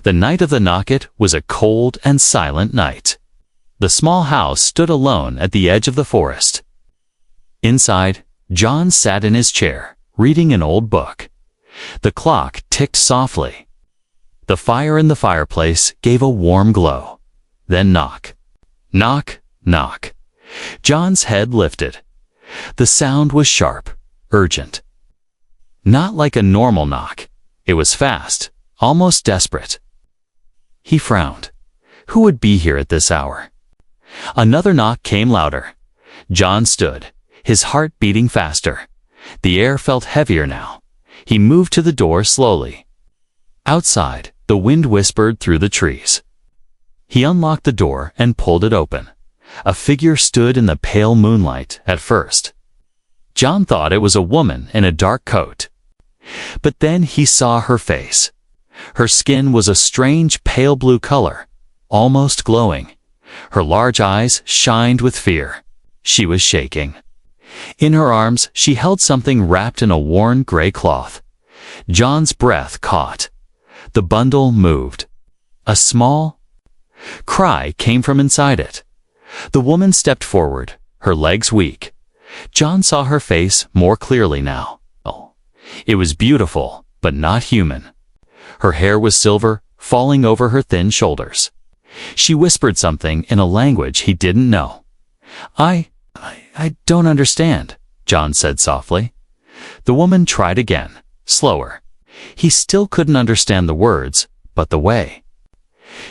The night of the knock-it was a cold and silent night. The small house stood alone at the edge of the forest. Inside, John sat in his chair, reading an old book. The clock ticked softly. The fire in the fireplace gave a warm glow. Then knock. Knock, knock. John's head lifted. The sound was sharp, urgent. Not like a normal knock. It was fast, almost desperate. He frowned. Who would be here at this hour? Another knock came louder. John stood, his heart beating faster. The air felt heavier now. He moved to the door slowly. Outside, the wind whispered through the trees. He unlocked the door and pulled it open. A figure stood in the pale moonlight at first. John thought it was a woman in a dark coat. But then he saw her face. Her skin was a strange pale blue color, almost glowing. Her large eyes shined with fear. She was shaking. In her arms, she held something wrapped in a worn gray cloth. John's breath caught. The bundle moved. A small cry came from inside it. The woman stepped forward, her legs weak. John saw her face more clearly now. It was beautiful, but not human. Her hair was silver, falling over her thin shoulders. She whispered something in a language he didn't know. I don't understand, John said softly. The woman tried again, slower. He still couldn't understand the words, but the way.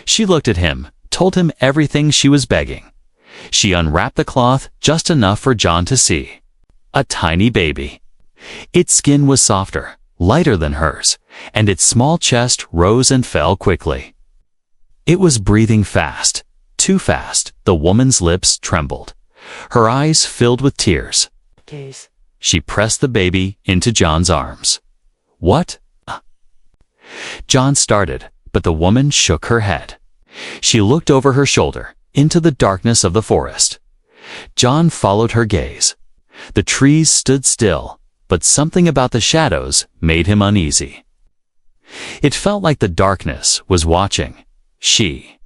She looked at him, told him everything she was begging. She unwrapped the cloth just enough for John to see. A tiny baby. Its skin was softer, lighter than hers, and its small chest rose and fell quickly. It was breathing fast, too fast. The woman's lips trembled. Her eyes filled with tears. She pressed the baby into John's arms. What? John started, but the woman shook her head. She looked over her shoulder, into the darkness of the forest. John followed her gaze. The trees stood still, but something about the shadows made him uneasy. It felt like the darkness was watching. She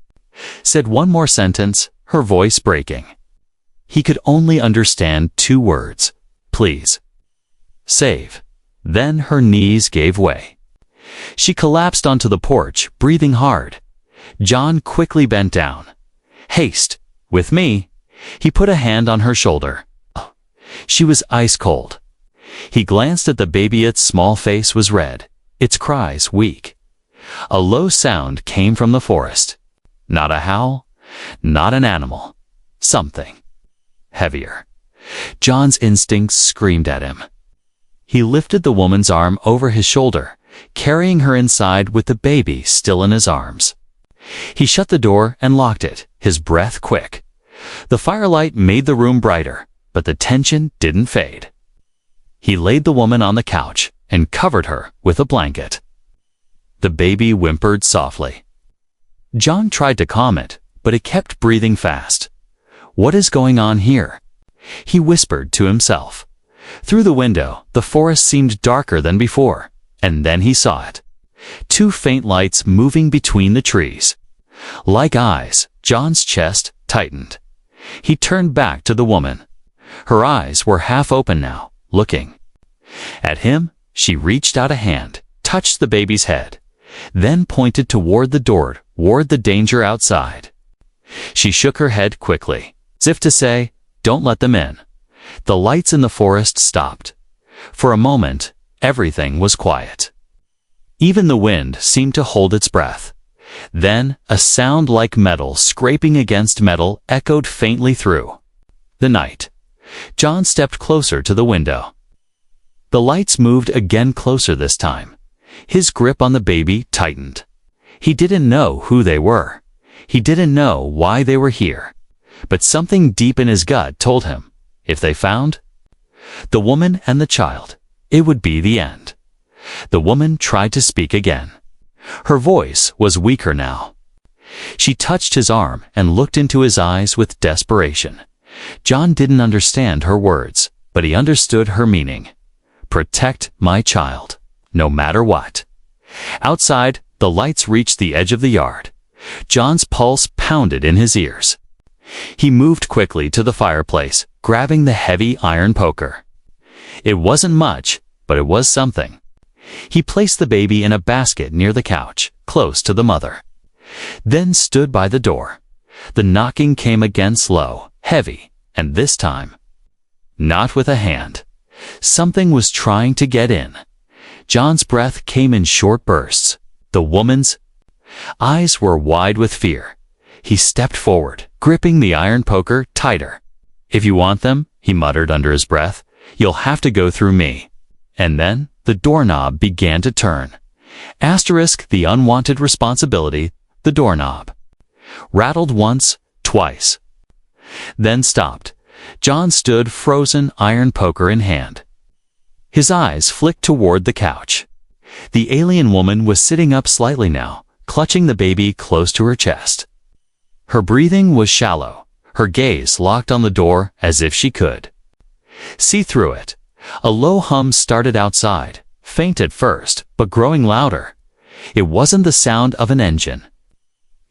said one more sentence, her voice breaking. He could only understand two words. Please. Save. Then her knees gave way. She collapsed onto the porch, breathing hard. John quickly bent down. Haste. With me. He put a hand on her shoulder. She was ice cold. He glanced at the baby. Its small face was red, its cries weak. A low sound came from the forest. Not a howl, not an animal. Something heavier. John's instincts screamed at him. He lifted the woman's arm over his shoulder, carrying her inside with the baby still in his arms. He shut the door and locked it, his breath quick. The firelight made the room brighter, but the tension didn't fade. He laid the woman on the couch and covered her with a blanket. The baby whimpered softly. John tried to calm it, but it kept breathing fast. What is going on here? He whispered to himself. Through the window, the forest seemed darker than before, and then he saw it. Two faint lights moving between the trees. Like eyes, John's chest tightened. He turned back to the woman. Her eyes were half open now, looking at him. She reached out a hand, touched the baby's head, then pointed toward the door, toward the danger outside. She shook her head quickly, as if to say, "Don't let them in." The lights in the forest stopped. For a moment, everything was quiet. Even the wind seemed to hold its breath. Then, a sound like metal scraping against metal echoed faintly through the night. John stepped closer to the window. The lights moved again, closer this time. His grip on the baby tightened. He didn't know who they were. He didn't know why they were here. But something deep in his gut told him, if they found the woman and the child, it would be the end. The woman tried to speak again. Her voice was weaker now. She touched his arm and looked into his eyes with desperation. John didn't understand her words, but he understood her meaning. Protect my child, no matter what. Outside, the lights reached the edge of the yard. John's pulse pounded in his ears. He moved quickly to the fireplace, grabbing the heavy iron poker. It wasn't much, but it was something. He placed the baby in a basket near the couch, close to the mother. Then stood by the door. The knocking came again, slow, heavy, and this time, not with a hand. Something was trying to get in. John's breath came in short bursts. The woman's eyes were wide with fear. He stepped forward, gripping the iron poker tighter. "If you want them," he muttered under his breath, "you'll have to go through me." And then the doorknob began to turn. Asterisk the unwanted responsibility, the doorknob. Rattled once, twice. Then stopped. John stood frozen, iron poker in hand. His eyes flicked toward the couch. The alien woman was sitting up slightly now, clutching the baby close to her chest. Her breathing was shallow, her gaze locked on the door as if she could see through it. A low hum started outside, faint at first, but growing louder. It wasn't the sound of an engine.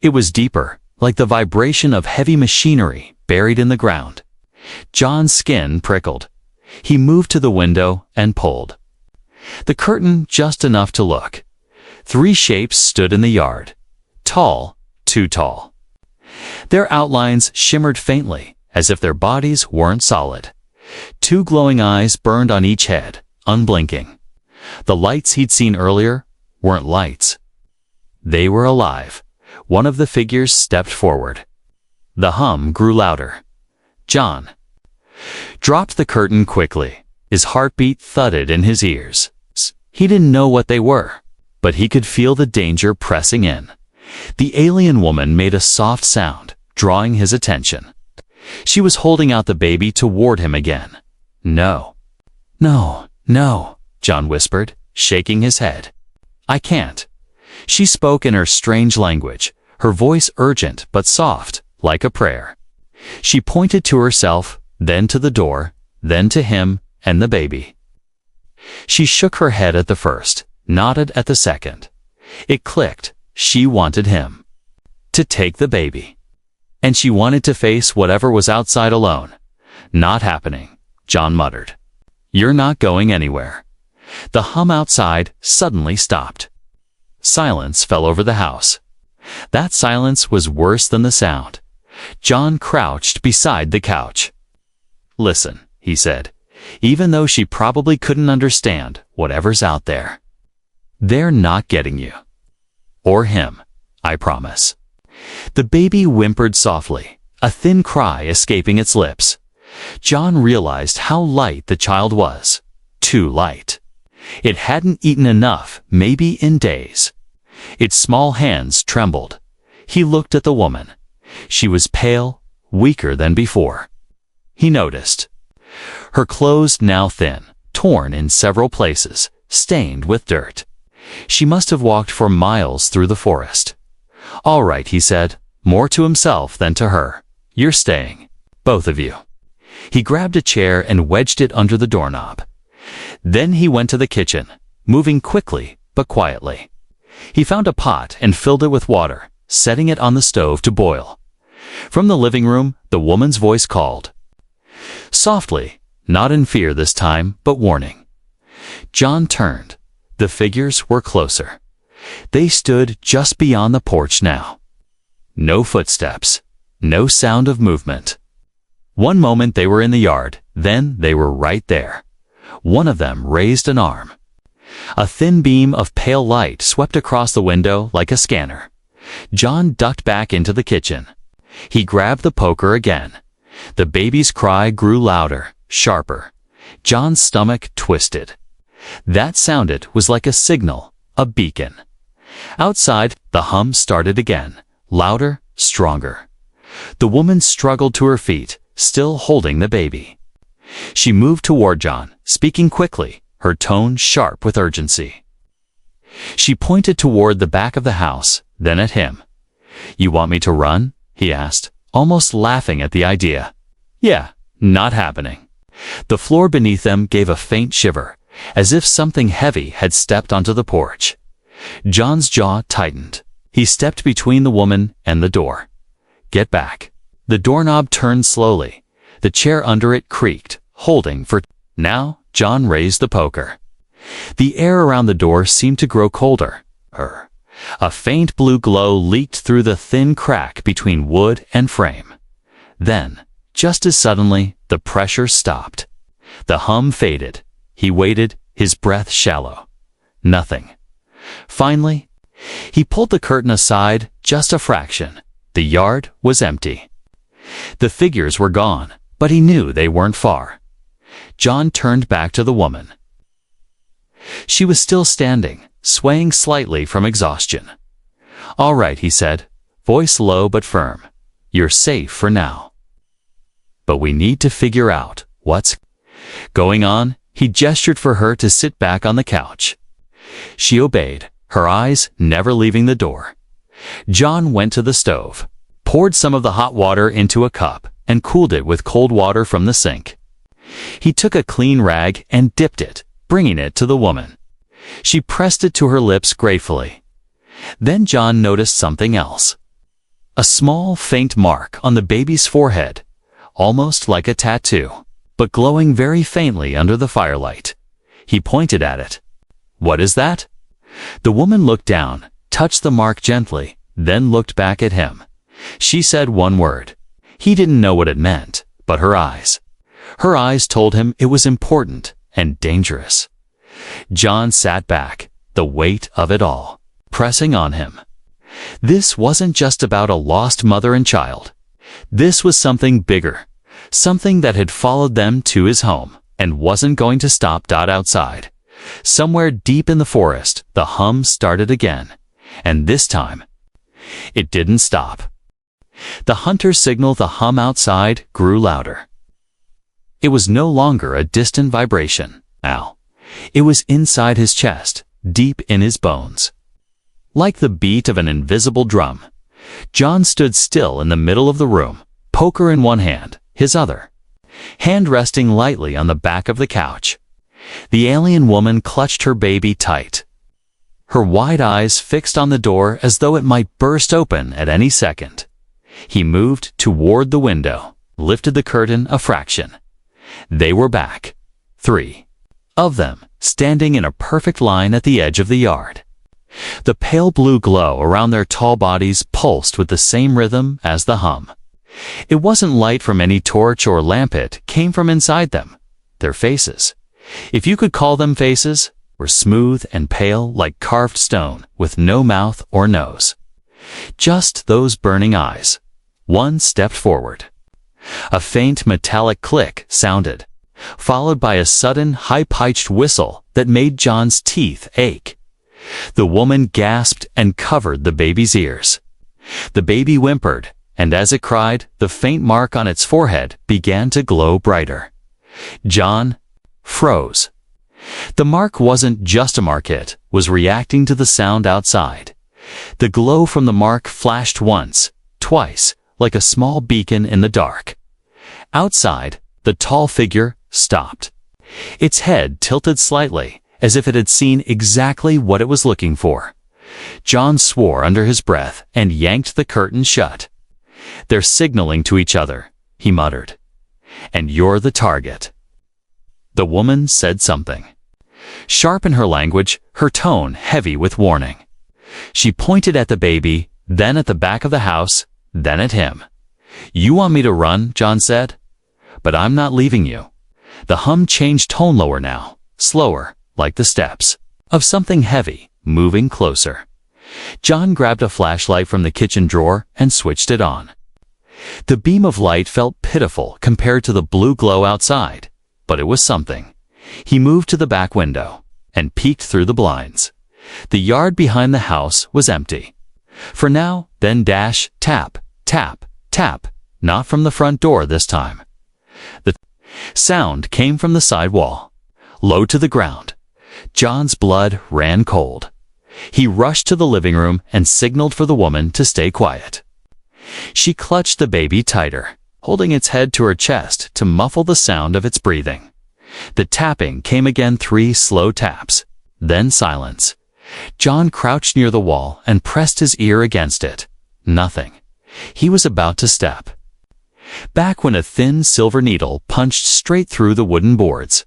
It was deeper, like the vibration of heavy machinery buried in the ground. John's skin prickled. He moved to the window and pulled the curtain just enough to look. 3 shapes stood in the yard. Tall, too tall. Their outlines shimmered faintly, as if their bodies weren't solid. 2 glowing eyes burned on each head, unblinking. The lights he'd seen earlier weren't lights. They were alive. One of the figures stepped forward. The hum grew louder. John dropped the curtain quickly. His heartbeat thudded in his ears. He didn't know what they were, but he could feel the danger pressing in. The alien woman made a soft sound, drawing his attention. She was holding out the baby toward him again. "No. No, no," John whispered, shaking his head. "I can't." She spoke in her strange language, her voice urgent but soft, like a prayer. She pointed to herself, then to the door, then to him and the baby. She shook her head at the first, nodded at the second. It clicked. She wanted him to take the baby. And she wanted to face whatever was outside alone. "Not happening," John muttered. "You're not going anywhere." The hum outside suddenly stopped. Silence fell over the house. That silence was worse than the sound. John crouched beside the couch. "Listen," he said, even though she probably couldn't understand whatever's out there. "They're not getting you. Or him, I promise." The baby whimpered softly, a thin cry escaping its lips. John realized how light the child was. Too light. It hadn't eaten enough, maybe in days. Its small hands trembled. He looked at the woman. She was pale, weaker than before. He noticed her clothes now thin, torn in several places, stained with dirt. She must have walked for miles through the forest. "All right," he said, more to himself than to her. "You're staying. Both of you." He grabbed a chair and wedged it under the doorknob. Then he went to the kitchen, moving quickly but quietly. He found a pot and filled it with water, setting it on the stove to boil. From the living room, the woman's voice called. Softly, not in fear this time, but warning. John turned. The figures were closer. They stood just beyond the porch now. No footsteps, no sound of movement. One moment they were in the yard, then they were right there. One of them raised an arm. A thin beam of pale light swept across the window like a scanner. John ducked back into the kitchen. He grabbed the poker again. The baby's cry grew louder, sharper. John's stomach twisted. That sounded was like a signal, a beacon. Outside, the hum started again, louder, stronger. The woman struggled to her feet, still holding the baby. She moved toward John, speaking quickly, her tone sharp with urgency. She pointed toward the back of the house, then at him. "You want me to run?" he asked, almost laughing at the idea. "Yeah, not happening." The floor beneath them gave a faint shiver, as if something heavy had stepped onto the porch. John's jaw tightened. He stepped between the woman and the door. "Get back." The doorknob turned slowly. The chair under it creaked, holding for... Now, John raised the poker. The air around the door seemed to grow colder. A faint blue glow leaked through the thin crack between wood and frame. Then, just as suddenly, the pressure stopped. The hum faded. He waited, his breath shallow. Nothing. Finally, he pulled the curtain aside just a fraction. The yard was empty. The figures were gone, but he knew they weren't far. John turned back to the woman. She was still standing, swaying slightly from exhaustion. "All right," he said, voice low but firm. "You're safe for now. But we need to figure out what's going on." He gestured for her to sit back on the couch. She obeyed, her eyes never leaving the door. John went to the stove, poured some of the hot water into a cup, and cooled it with cold water from the sink. He took a clean rag and dipped it, bringing it to the woman. She pressed it to her lips gratefully. Then John noticed something else. A small, faint mark on the baby's forehead, almost like a tattoo, but glowing very faintly under the firelight. He pointed at it. "What is that?" The woman looked down, touched the mark gently, then looked back at him. She said one word. He didn't know what it meant, but her eyes told him it was important and dangerous. John sat back, the weight of it all pressing on him. This wasn't just about a lost mother and child. This was something bigger, something that had followed them to his home and wasn't going to stop. Outside, somewhere deep in the forest, the hum started again, and this time, it didn't stop. The hunter's signal, the hum outside, grew louder. It was no longer a distant vibration. It was inside his chest, deep in his bones. Like the beat of an invisible drum. John stood still in the middle of the room, poker in one hand, his other hand resting lightly on the back of the couch. The alien woman clutched her baby tight, her wide eyes fixed on the door as though it might burst open at any second. He moved toward the window, lifted the curtain a fraction. They were back. 3 of them, standing in a perfect line at the edge of the yard. The pale blue glow around their tall bodies pulsed with the same rhythm as the hum. It wasn't light from any torch or lamp, it came from inside them. Their faces, if you could call them faces, were smooth and pale like carved stone, with no mouth or nose. Just those burning eyes. One stepped forward. A faint metallic click sounded, followed by a sudden high-pitched whistle that made John's teeth ache. The woman gasped and covered the baby's ears. The baby whimpered, and as it cried, the faint mark on its forehead began to glow brighter. John froze. The mark wasn't just a mark, it was reacting to the sound outside. The glow from the mark flashed once, twice, like a small beacon in the dark. Outside, the tall figure stopped. Its head tilted slightly, as if it had seen exactly what it was looking for. John swore under his breath and yanked the curtain shut. "They're signaling to each other," he muttered. "And you're the target." The woman said something, sharp in her language, her tone heavy with warning. She pointed at the baby, then at the back of the house, then at him. "You want me to run," John said. "But I'm not leaving you." The hum changed tone, lower now, slower, like the steps of something heavy, moving closer. John grabbed a flashlight from the kitchen drawer and switched it on. The beam of light felt pitiful compared to the blue glow outside, but it was something. He moved to the back window and peeked through the blinds. The yard behind the house was empty. For now, then dash, tap, tap, tap, not from the front door this time. The sound came from the side wall, low to the ground. John's blood ran cold. He rushed to the living room and signaled for the woman to stay quiet. She clutched the baby tighter, holding its head to her chest to muffle the sound of its breathing. The tapping came again, 3 slow taps, then silence. John crouched near the wall and pressed his ear against it. Nothing. He was about to step back when a thin silver needle punched straight through the wooden boards.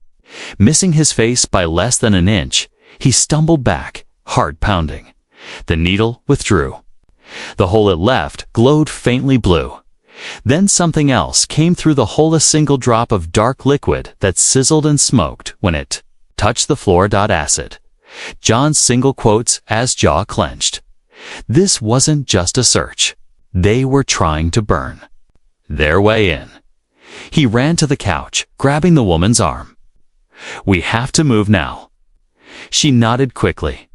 Missing his face by less than an inch, he stumbled back, heart pounding. The needle withdrew. The hole it left glowed faintly blue. Then something else came through the hole, a single drop of dark liquid that sizzled and smoked when it touched the floor. Acid. John's single quotes as jaw clenched. This wasn't just a search. They were trying to burn their way in. He ran to the couch, grabbing the woman's arm. "We have to move now." She nodded quickly,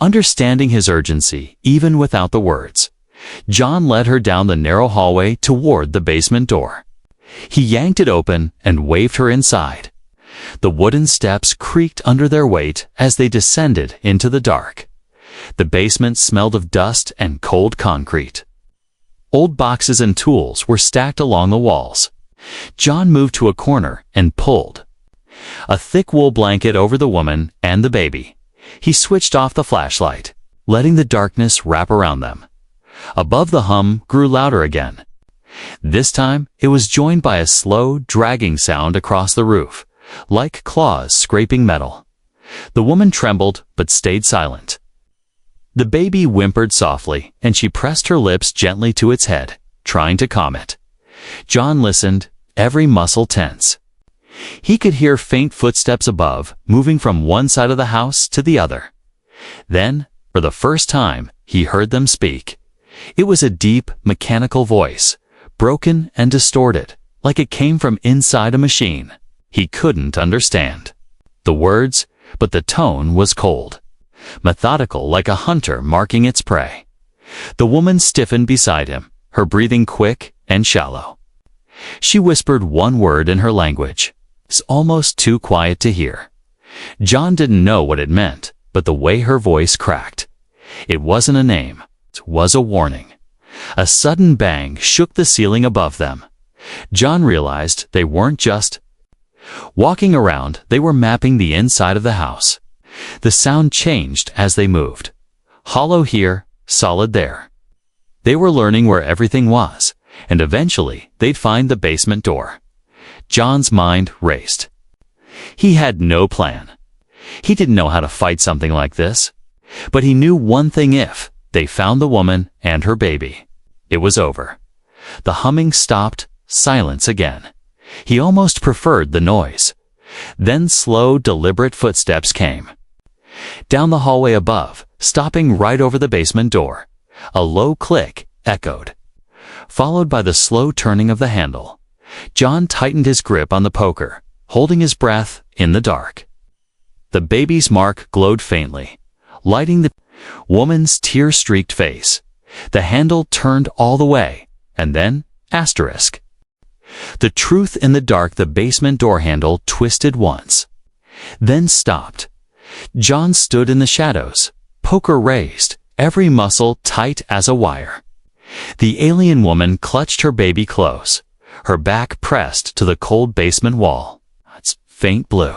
understanding his urgency even without the words. John led her down the narrow hallway toward the basement door. He yanked it open and waved her inside. The wooden steps creaked under their weight as they descended into the dark. The basement smelled of dust and cold concrete. Old boxes and tools were stacked along the walls. John moved to a corner and pulled a thick wool blanket over the woman and the baby. He switched off the flashlight, letting the darkness wrap around them. Above, the hum grew louder again. This time, it was joined by a slow, dragging sound across the roof, like claws scraping metal. The woman trembled but stayed silent. The baby whimpered softly, and she pressed her lips gently to its head, trying to calm it. John listened, every muscle tense. He could hear faint footsteps above, moving from one side of the house to the other. Then, for the first time, he heard them speak. It was a deep, mechanical voice, broken and distorted, like it came from inside a machine. He couldn't understand the words, but the tone was cold, methodical, like a hunter marking its prey. The woman stiffened beside him, her breathing quick and shallow. She whispered one word in her language. It's almost too quiet to hear. John didn't know what it meant, but the way her voice cracked. It wasn't a name. It was a warning. A sudden bang shook the ceiling above them. John realized they weren't just walking around, they were mapping the inside of the house. The sound changed as they moved. Hollow here, solid there. They were learning where everything was, and eventually they'd find the basement door. John's mind raced. He had no plan. He didn't know how to fight something like this. But he knew one thing: if they found the woman and her baby, it was over. The humming stopped, silence again. He almost preferred the noise. Then slow, deliberate footsteps came down the hallway above, stopping right over the basement door. A low click echoed, followed by the slow turning of the handle. John tightened his grip on the poker, holding his breath in the dark. The baby's mark glowed faintly, lighting the woman's tear-streaked face. The handle turned all the way, and then asterisk. The truth in the dark. The basement door handle twisted once, then stopped. John stood in the shadows, poker raised, every muscle tight as a wire. The alien woman clutched her baby close, her back pressed to the cold basement wall. Its faint blue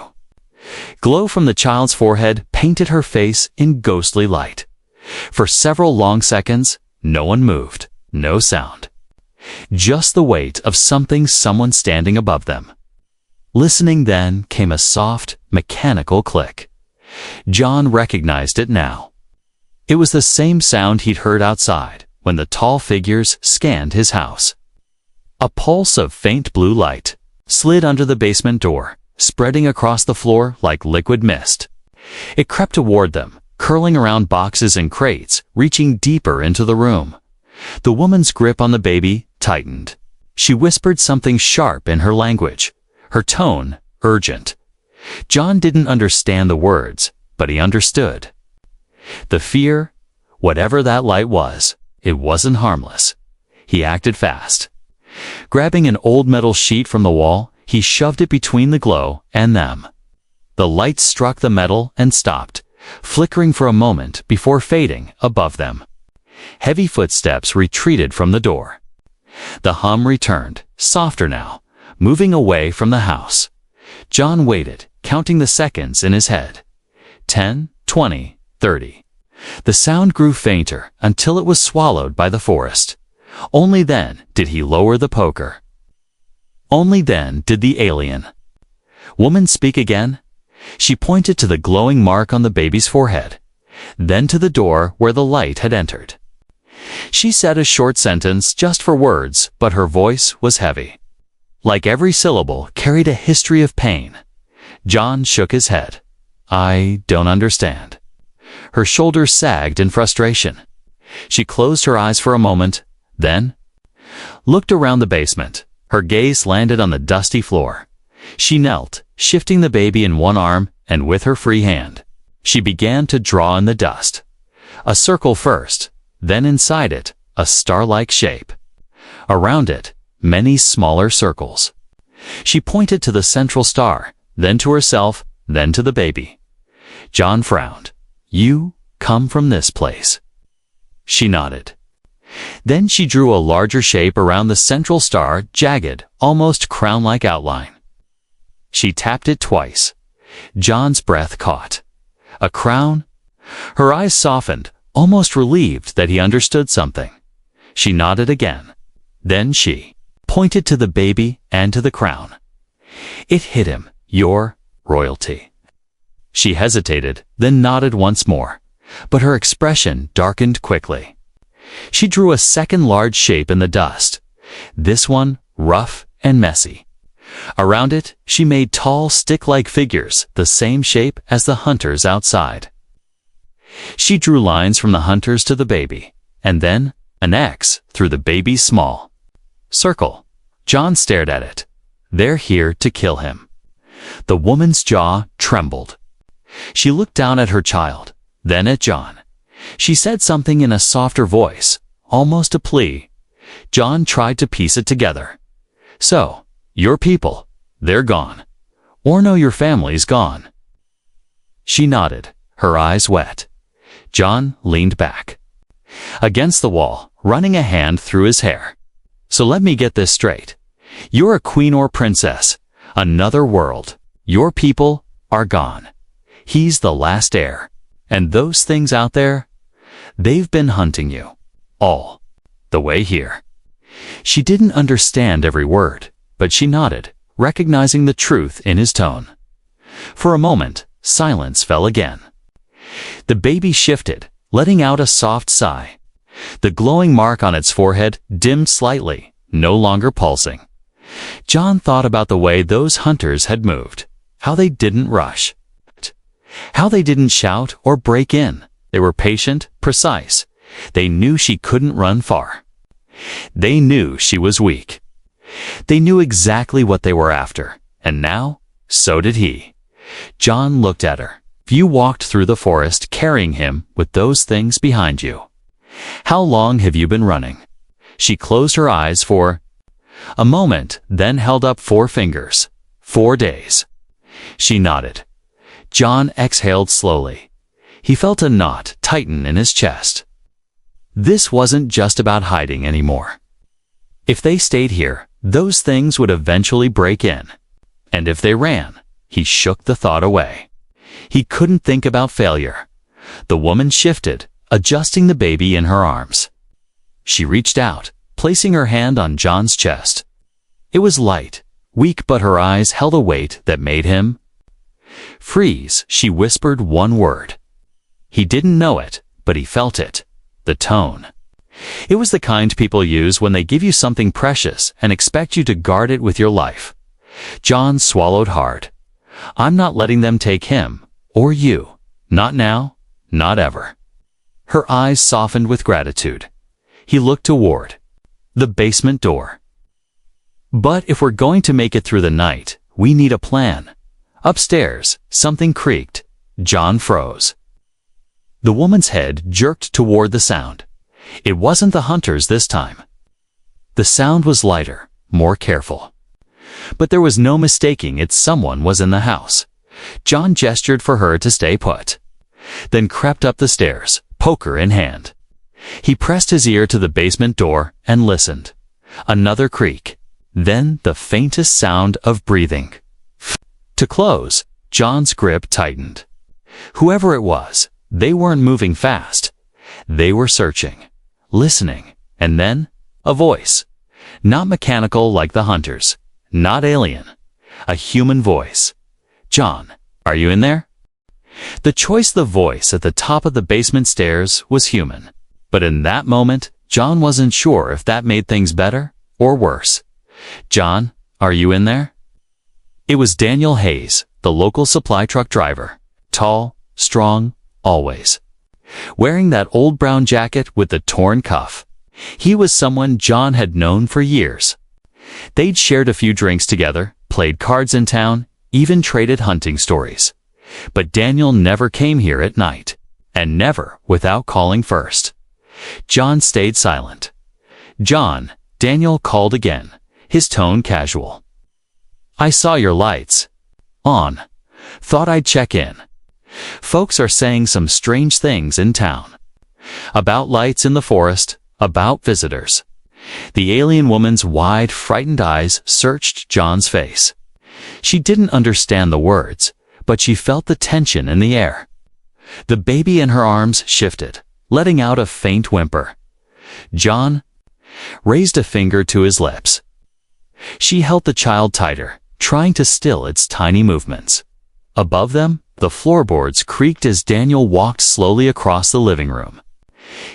glow from the child's forehead painted her face in ghostly light. For several long seconds, no one moved, no sound. Just the weight of someone standing above them. Listening, then came a soft, mechanical click. John recognized it now. It was the same sound he'd heard outside when the tall figures scanned his house. A pulse of faint blue light slid under the basement door, spreading across the floor like liquid mist. It crept toward them, curling around boxes and crates, reaching deeper into the room. The woman's grip on the baby tightened. She whispered something sharp in her language, her tone urgent. John didn't understand the words, but he understood. The fear, whatever that light was, it wasn't harmless. He acted fast. Grabbing an old metal sheet from the wall, he shoved it between the glow and them. The light struck the metal and stopped, flickering for a moment before fading above them. Heavy footsteps retreated from the door. The hum returned, softer now, moving away from the house. John waited, counting the seconds in his head. 10, 20, 30. The sound grew fainter until it was swallowed by the forest. Only then did he lower the poker. Only then did the alien woman speak again. She pointed to the glowing mark on the baby's forehead, then to the door where the light had entered. She said a short sentence just for words, but her voice was heavy. Like every syllable carried a history of pain. John shook his head. I don't understand. Her shoulders sagged in frustration. She closed her eyes for a moment, then looked around the basement. Her gaze landed on the dusty floor. She knelt, shifting the baby in one arm, and with her free hand, she began to draw in the dust. A circle first, then inside it, a star-like shape. Around it, many smaller circles. She pointed to the central star, then to herself, then to the baby. John frowned. You come from this place. She nodded. Then she drew a larger shape around the central star, jagged, almost crown-like outline. She tapped it twice. John's breath caught. A crown? Her eyes softened, almost relieved that he understood something. She nodded again. Then she pointed to the baby and to the crown. It hit him. Your royalty. She hesitated, then nodded once more, but her expression darkened quickly. She drew a second large shape in the dust, this one rough and messy. Around it, she made tall, stick-like figures, the same shape as the hunters outside. She drew lines from the hunters to the baby, and then an X through the baby's small circle. John stared at it. They're here to kill him. The woman's jaw trembled. She looked down at her child, then at John. She said something in a softer voice, almost a plea. John tried to piece it together. So, your people, they're gone. Or no, your family's gone. She nodded, her eyes wet. John leaned back against the wall, running a hand through his hair. So let me get this straight. You're a queen or princess, another world. Your people are gone. He's the last heir. And those things out there, they've been hunting you. All the way here. She didn't understand every word, but she nodded, recognizing the truth in his tone. For a moment, silence fell again. The baby shifted, letting out a soft sigh. The glowing mark on its forehead dimmed slightly, no longer pulsing. John thought about the way those hunters had moved, how they didn't rush, how they didn't shout or break in. They were patient, precise. They knew she couldn't run far. They knew she was weak. They knew exactly what they were after, and now, so did he. John looked at her. You walked through the forest carrying him with those things behind you. How long have you been running? She closed her eyes for a moment, then held up 4 fingers. 4 days. She nodded. John exhaled slowly. He felt a knot tighten in his chest. This wasn't just about hiding anymore. If they stayed here, those things would eventually break in. And if they ran, he shook the thought away. He couldn't think about failure. The woman shifted, adjusting the baby in her arms. She reached out, placing her hand on John's chest. It was light, weak, but her eyes held a weight that made him freeze. She whispered one word. He didn't know it, but he felt it. The tone. It was the kind people use when they give you something precious and expect you to guard it with your life. John swallowed hard. I'm not letting them take him, or you. Not now, not ever. Her eyes softened with gratitude. He looked toward the basement door. But if we're going to make it through the night, we need a plan. Upstairs, something creaked. John froze. The woman's head jerked toward the sound. It wasn't the hunters this time. The sound was lighter, more careful. But there was no mistaking it. Someone was in the house. John gestured for her to stay put, then crept up the stairs, poker in hand. He pressed his ear to the basement door and listened. Another creak, then the faintest sound of breathing. To close, John's grip tightened. Whoever it was, They weren't moving fast. They were searching, listening, and then a voice. Not mechanical like the hunters, not alien. A human voice. "John, are you in there?" The choice of the voice at the top of the basement stairs was human. But in that moment, John wasn't sure if that made things better or worse. "John, are you in there?" It was Daniel Hayes, the local supply truck driver. Tall, strong, always. Wearing that old brown jacket with the torn cuff. He was someone John had known for years. They'd shared a few drinks together, played cards in town, even traded hunting stories. But Daniel never came here at night, and never without calling first. John stayed silent. "John," Daniel called again, his tone casual. "I saw your lights on. Thought I'd check in. Folks are saying some strange things in town. About lights in the forest, about visitors." The alien woman's wide, frightened eyes searched John's face. She didn't understand the words, but she felt the tension in the air. The baby in her arms shifted, letting out a faint whimper. John raised a finger to his lips. She held the child tighter, trying to still its tiny movements. Above them, the floorboards creaked as Daniel walked slowly across the living room.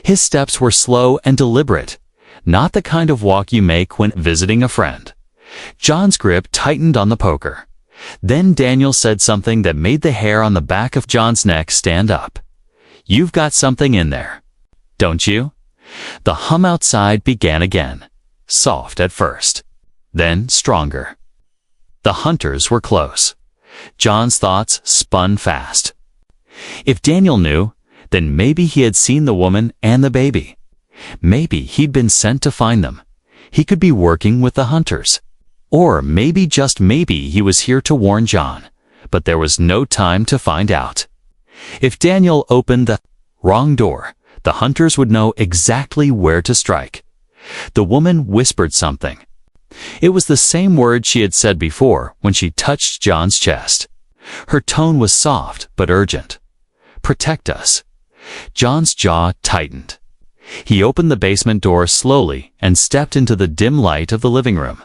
His steps were slow and deliberate, not the kind of walk you make when visiting a friend. John's grip tightened on the poker. Then Daniel said something that made the hair on the back of John's neck stand up. "You've got something in there, don't you?" The hum outside began again, soft at first, then stronger. The hunters were close. John's thoughts spun fast. If Daniel knew, then maybe he had seen the woman and the baby. Maybe he'd been sent to find them. He could be working with the hunters. Or maybe, just maybe, he was here to warn John. But there was no time to find out. If Daniel opened the wrong door, the hunters would know exactly where to strike. The woman whispered something. It was the same word she had said before when she touched John's chest. Her tone was soft but urgent. "Protect us." John's jaw tightened. He opened the basement door slowly and stepped into the dim light of the living room.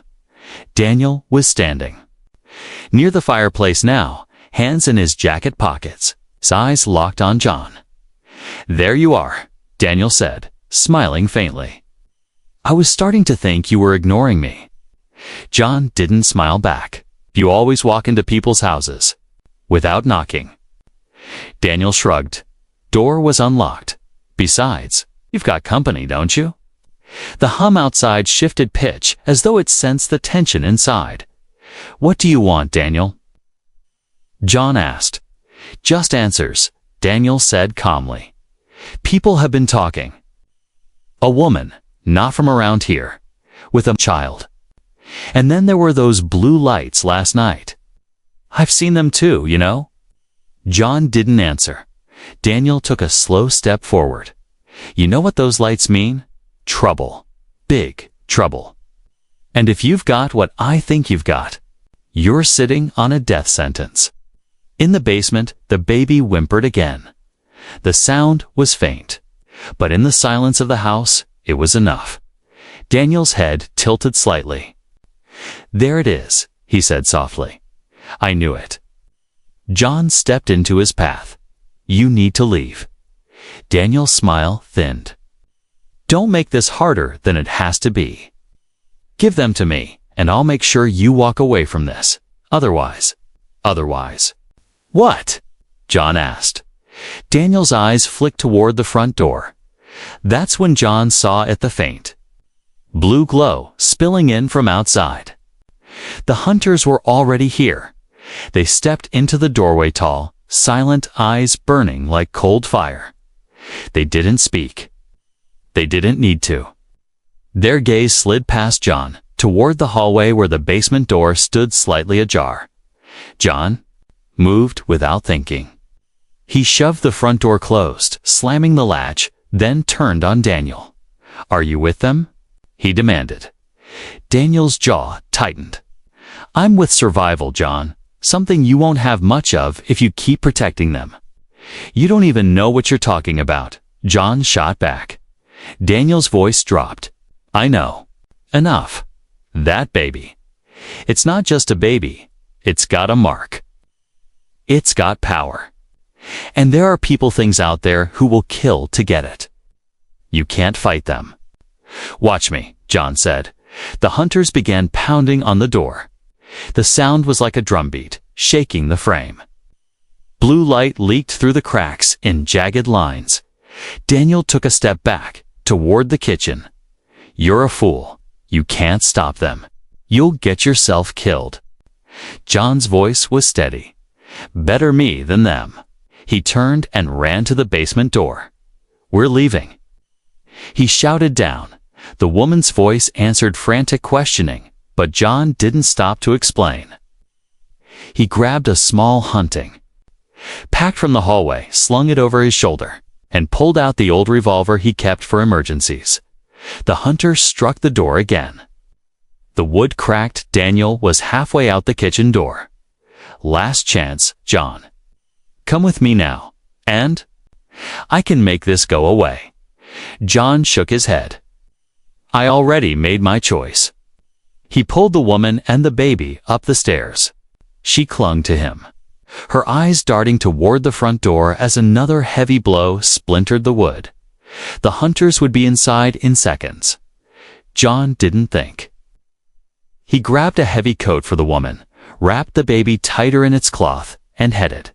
Daniel was standing near the fireplace now, hands in his jacket pockets, his eyes locked on John. "There you are," Daniel said, smiling faintly. "I was starting to think you were ignoring me." John didn't smile back. "You always walk into people's houses without knocking." Daniel shrugged. "Door was unlocked. Besides, you've got company, don't you?" The hum outside shifted pitch as though it sensed the tension inside. "What do you want, Daniel?" John asked. "Just answers," Daniel said calmly. "People have been talking. A woman, not from around here, with a child. And then there were those blue lights last night. I've seen them too, you know." John didn't answer. Daniel took a slow step forward. "You know what those lights mean? Trouble. Big trouble. And if you've got what I think you've got, you're sitting on a death sentence." In the basement, the baby whimpered again. The sound was faint, but in the silence of the house, it was enough. Daniel's head tilted slightly. "There it is," he said softly. "I knew it." John stepped into his path. "You need to leave." Daniel's smile thinned. "Don't make this harder than it has to be. Give them to me, and I'll make sure you walk away from this. Otherwise." "What?" John asked. Daniel's eyes flicked toward the front door. That's when John saw it, the faint blue glow spilling in from outside. The hunters were already here. They stepped into the doorway, tall, silent, eyes burning like cold fire. They didn't speak. They didn't need to. Their gaze slid past John, toward the hallway where the basement door stood slightly ajar. John moved without thinking. He shoved the front door closed, slamming the latch, then turned on Daniel. "Are you with them?" he demanded. Daniel's jaw tightened. "I'm with survival, John. Something you won't have much of if you keep protecting them." "You don't even know what you're talking about," John shot back. Daniel's voice dropped. "I know. Enough. That baby. It's not just a baby. It's got a mark. It's got power. And there are people things out there who will kill to get it. You can't fight them." "Watch me," John said. The hunters began pounding on the door. The sound was like a drumbeat, shaking the frame. Blue light leaked through the cracks in jagged lines. Daniel took a step back, toward the kitchen. "You're a fool. You can't stop them. You'll get yourself killed." John's voice was steady. "Better me than them." He turned and ran to the basement door. "We're leaving." He shouted down. The woman's voice answered frantic questioning, but John didn't stop to explain. He grabbed a small hunting pack from the hallway, slung it over his shoulder, and pulled out the old revolver he kept for emergencies. The hunter struck the door again. The wood cracked. Daniel was halfway out the kitchen door. "Last chance, John. Come with me now, and I can make this go away." John shook his head. "I already made my choice." He pulled the woman and the baby up the stairs. She clung to him, her eyes darting toward the front door as another heavy blow splintered the wood. The hunters would be inside in seconds. John didn't think. He grabbed a heavy coat for the woman, wrapped the baby tighter in its cloth, and headed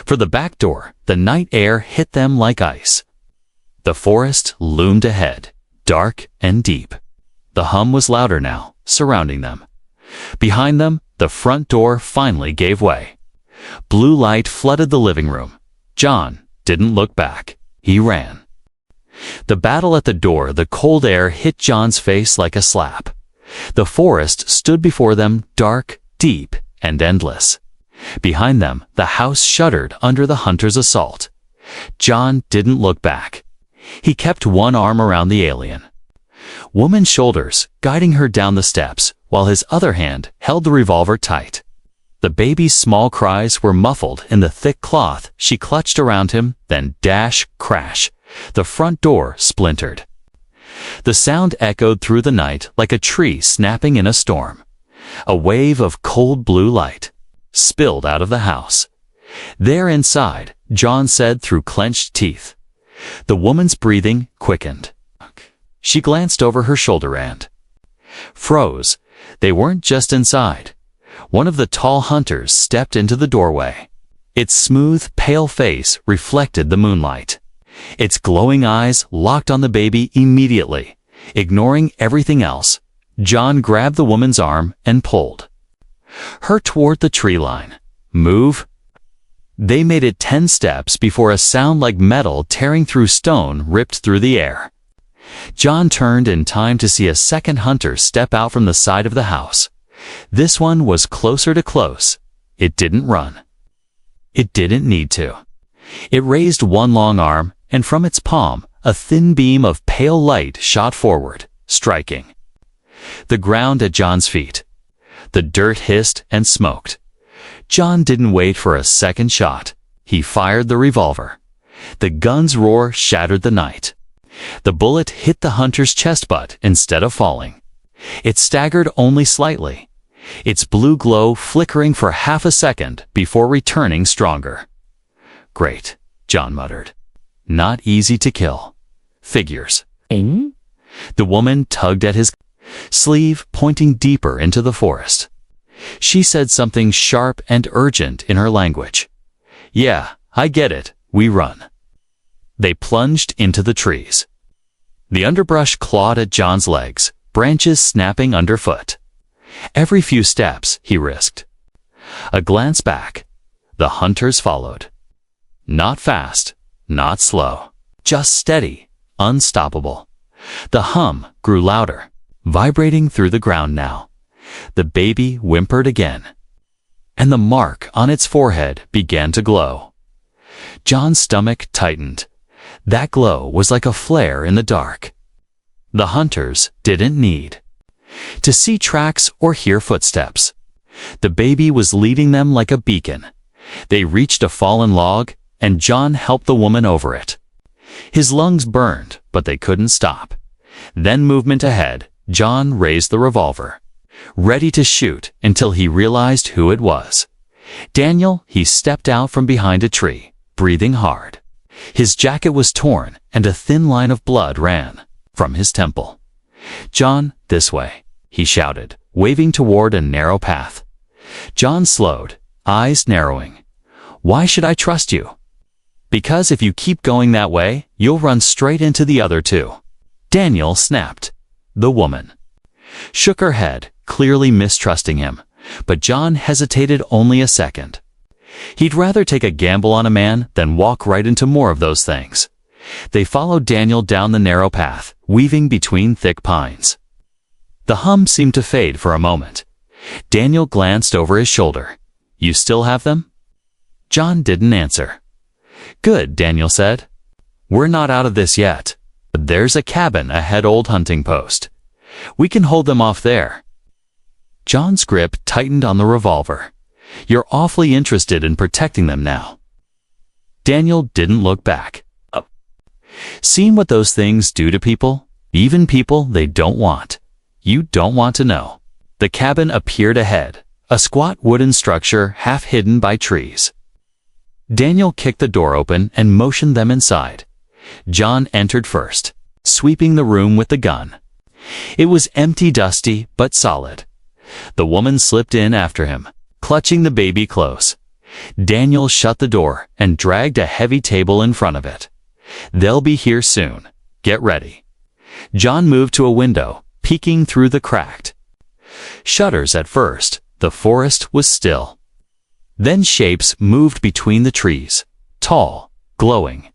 for the back door. The night air hit them like ice. The forest loomed ahead, dark and deep. The hum was louder now, surrounding them. Behind them, the front door finally gave way. Blue light flooded the living room. John didn't look back. He ran. The battle at the door, the cold air hit John's face like a slap. The forest stood before them, dark, deep, and endless. Behind them, the house shuddered under the hunter's assault. John didn't look back. He kept one arm around the alien woman's shoulders, guiding her down the steps, while his other hand held the revolver tight. The baby's small cries were muffled in the thick cloth she clutched around him, then dash, crash. The front door splintered. The sound echoed through the night like a tree snapping in a storm. A wave of cold blue light spilled out of the house. "They're inside," John said through clenched teeth. The woman's breathing quickened. She glanced over her shoulder and froze. They weren't just inside. One of the tall hunters stepped into the doorway. Its smooth, pale face reflected the moonlight. Its glowing eyes locked on the baby immediately. Ignoring everything else, John grabbed the woman's arm and pulled her toward the tree line. "Move." They made it 10 steps before a sound like metal tearing through stone ripped through the air. John turned in time to see a second hunter step out from the side of the house. This one was closer to close. It didn't run. It didn't need to. It raised one long arm, and from its palm, a thin beam of pale light shot forward, striking the ground at John's feet. The dirt hissed and smoked. John didn't wait for a second shot. He fired the revolver. The gun's roar shattered the night. The bullet hit the hunter's chest butt instead of falling. It staggered only slightly, its blue glow flickering for half a second before returning stronger. "Great," John muttered. "Not easy to kill. Figures." The woman tugged at his sleeve, pointing deeper into the forest. She said something sharp and urgent in her language. "Yeah, I get it. We run." They plunged into the trees. The underbrush clawed at John's legs, branches snapping underfoot. Every few steps he risked a glance back. The hunters followed. Not fast, not slow, just steady, unstoppable. The hum grew louder, vibrating through the ground now. The baby whimpered again, and the mark on its forehead began to glow. John's stomach tightened. That glow was like a flare in the dark. The hunters didn't need to see tracks or hear footsteps. The baby was leading them like a beacon. They reached a fallen log, and John helped the woman over it. His lungs burned, but they couldn't stop. Then movement ahead, John raised the revolver, ready to shoot until he realized who it was. Daniel, he stepped out from behind a tree, breathing hard. His jacket was torn and a thin line of blood ran from his temple. "John, this way," he shouted, waving toward a narrow path. John slowed, eyes narrowing. "Why should I trust you?" "Because if you keep going that way, you'll run straight into the other two." Daniel snapped. The woman shook her head, clearly mistrusting him, but John hesitated only a second. He'd rather take a gamble on a man than walk right into more of those things. They followed Daniel down the narrow path, weaving between thick pines. The hum seemed to fade for a moment. Daniel glanced over his shoulder. "You still have them?" John didn't answer. "Good," Daniel said. "We're not out of this yet. There's a cabin ahead, old hunting post. We can hold them off there." John's grip tightened on the revolver. "You're awfully interested in protecting them now." Daniel didn't look back. "Seen what those things do to people? Even people they don't want. You don't want to know." The cabin appeared ahead, a squat wooden structure half hidden by trees. Daniel kicked the door open and motioned them inside. John entered first, sweeping the room with the gun. It was empty, dusty, but solid. The woman slipped in after him, clutching the baby close. Daniel shut the door and dragged a heavy table in front of it. "They'll be here soon. Get ready." John moved to a window, peeking through the cracked shutters. At first, the forest was still. Then shapes moved between the trees, tall, glowing.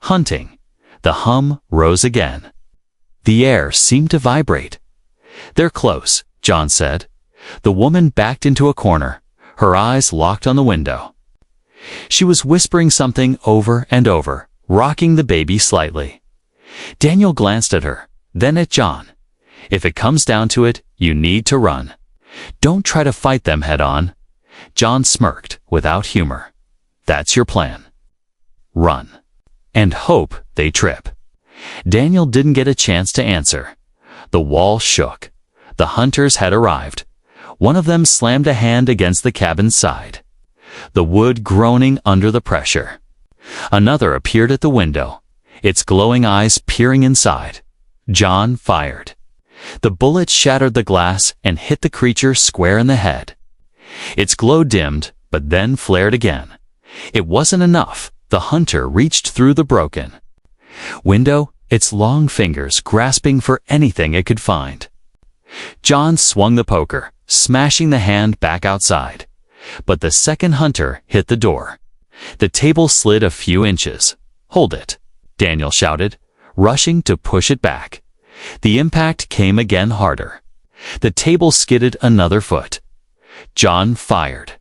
Hunting. The hum rose again. The air seemed to vibrate. "They're close," John said. The woman backed into a corner, her eyes locked on the window. She was whispering something over and over, rocking the baby slightly. Daniel glanced at her, then at John. "If it comes down to it, you need to run. Don't try to fight them head on." John smirked, without humor. "That's your plan. Run. And hope they trip." Daniel didn't get a chance to answer. The wall shook. The hunters had arrived. One of them slammed a hand against the cabin's side, the wood groaning under the pressure. Another appeared at the window, its glowing eyes peering inside. John fired. The bullet shattered the glass and hit the creature square in the head. Its glow dimmed, but then flared again. It wasn't enough. The hunter reached through the broken window, its long fingers grasping for anything it could find. John swung the poker, smashing the hand back outside. But the second hunter hit the door. The table slid a few inches. "Hold it," Daniel shouted, rushing to push it back. The impact came again harder. The table skidded another foot. John fired.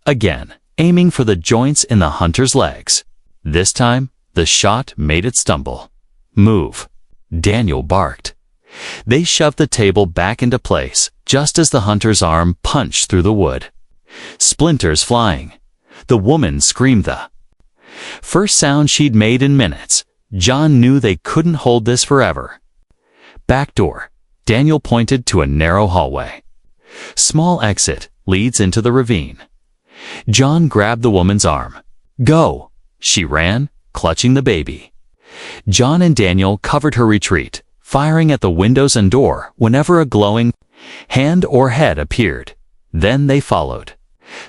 Again, aiming for the joints in the hunter's legs. This time, the shot made it stumble. "Move," Daniel barked. They shoved the table back into place, just as the hunter's arm punched through the wood. Splinters flying. The woman screamed the first sound she'd made in minutes. John knew they couldn't hold this forever. "Back door," Daniel pointed to a narrow hallway. "Small exit, leads into the ravine." John grabbed the woman's arm. "Go!" She ran, clutching the baby. John and Daniel covered her retreat, firing at the windows and door whenever a glowing hand or head appeared. Then they followed,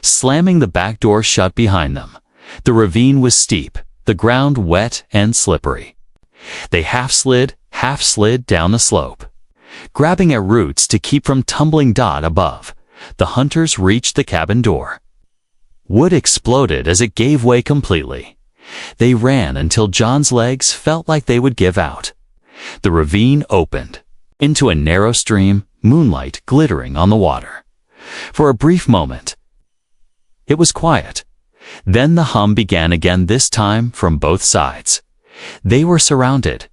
slamming the back door shut behind them. The ravine was steep, the ground wet and slippery. They half slid down the slope, grabbing at roots to keep from tumbling above. The hunters reached the cabin door. Wood exploded as it gave way completely. They ran until John's legs felt like they would give out. The ravine opened into a narrow stream, moonlight glittering on the water. For a brief moment, it was quiet. Then the hum began again, this time from both sides. They were surrounded.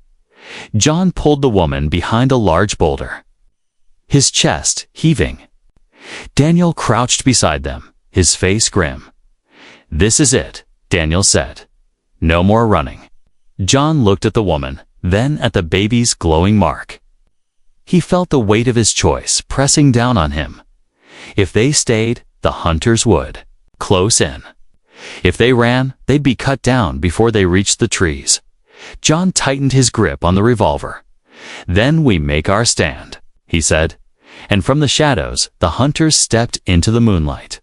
John pulled the woman behind a large boulder, his chest heaving. Daniel crouched beside them, his face grim. "This is it," Daniel said. No more running. John looked at the woman, then at the baby's glowing mark. He felt the weight of his choice pressing down on him. If they stayed, the hunters would. Close in. If they ran, they'd be cut down before they reached the trees. John tightened his grip on the revolver. "Then we make our stand," he said. And from the shadows, the hunters stepped into the moonlight.